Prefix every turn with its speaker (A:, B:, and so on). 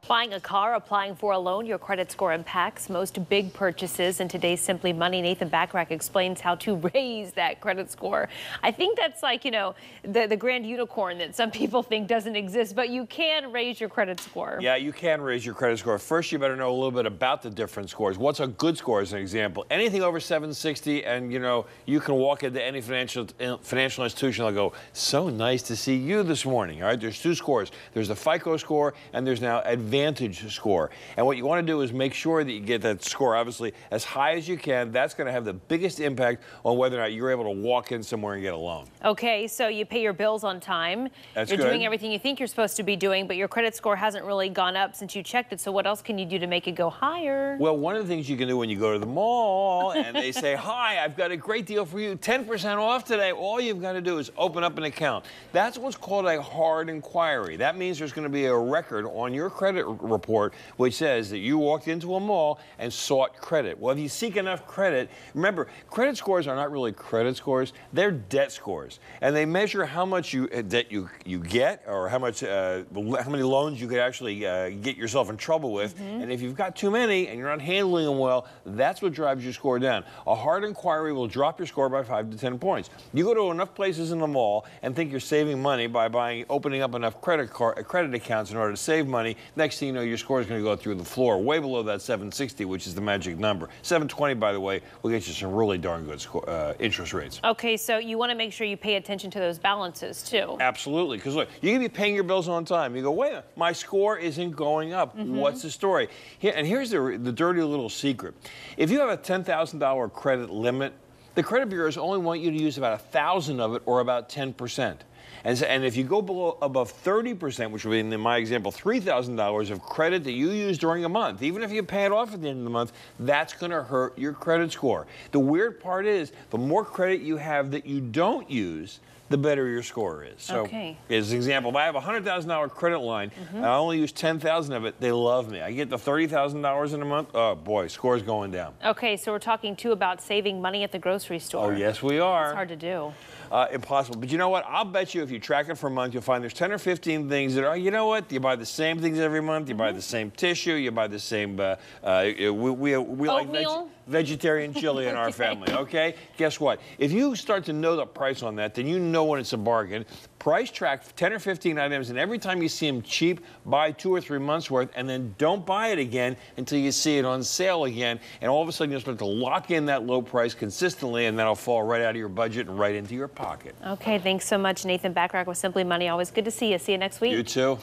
A: Buying a car, applying for a loan, your credit score impacts most big purchases. In today's Simply Money, Nathan Bachrach explains how to raise that credit score. I think that's like, you know, the grand unicorn that some people think doesn't exist, but you can raise your credit score.
B: Yeah, you can raise your credit score. First, you better know a little bit about the different scores. What's a good score, as an example? Anything over 760, and, you know, you can walk into any financial institution and they'll go, so nice to see you this morning. All right, there's two scores. There's the FICO score, and there's now Advantage score. And what you want to do is make sure that you get that score, obviously, as high as you can. That's going to have the biggest impact on whether or not you're able to walk in somewhere and get a loan.
A: Okay, so you pay your bills on time.
B: That's
A: You're
B: good.
A: doing everything you think you're supposed to be doing, but your credit score hasn't really gone up since you checked it. So what else can you do to make it go higher?
B: Well, one of the things you can do when you go to the mall and they say, hi, I've got a great deal for you, 10% off today. All you've got to do is open up an account. That's what's called a hard inquiry. That means there's going to be a record on your credit report which says that you walked into a mall and sought credit. Well, if you seek enough credit, remember, credit scores are not really credit scores, they're debt scores. And they measure how much debt you get, or how many loans you could actually get yourself in trouble with. And if you've got too many and you're not handling them well, that's what drives your score down. A hard inquiry will drop your score by 5 to 10 points. You go to enough places in the mall and think you're saving money by opening up enough credit accounts in order to save money. Next thing you know, your score is going to go through the floor, way below that 760, which is the magic number. 720, by the way, will get you some really darn good interest rates.
A: Okay, so you want to make sure you pay attention to those balances, too.
B: Absolutely, because look, you can be paying your bills on time. You go, wait a minute, my score isn't going up. What's the story? Here's the dirty little secret. If you have a $10,000 credit limit, the credit bureaus only want you to use about 1,000 of it, or about 10%. And if you go above 30%, which would be, in my example, $3,000 of credit that you use during a month, even if you pay it off at the end of the month, that's going to hurt your credit score. The weird part is, the more credit you have that you don't use, the better your score is. So, as an example, if I have a $100,000 credit line and I only use 10,000 of it, they love me. I get the $30,000 in a month, oh boy, score's going down.
A: Okay, so we're talking too about saving money at the grocery store.
B: Oh, yes, we are.
A: It's hard to do.
B: Impossible. But you know what? I'll bet you if you track it for a month, you'll find there's 10 or 15 things that are, you know what? You buy the same things every month. You buy the same tissue. You buy the same, we like vegetarian chili in our family, okay? Guess what? If you start to know the price on that, then you know when it's a bargain. Price track 10 or 15 items, and every time you see them cheap, buy 2 or 3 months worth, and then don't buy it again until you see it on sale again. And all of a sudden, you'll start to lock in that low price consistently, and that'll fall right out of your budget and right into your pocket.
A: Okay, thanks so much, Nathan Bachrach with Simply Money. Always good to see you. See you next week.
B: You too.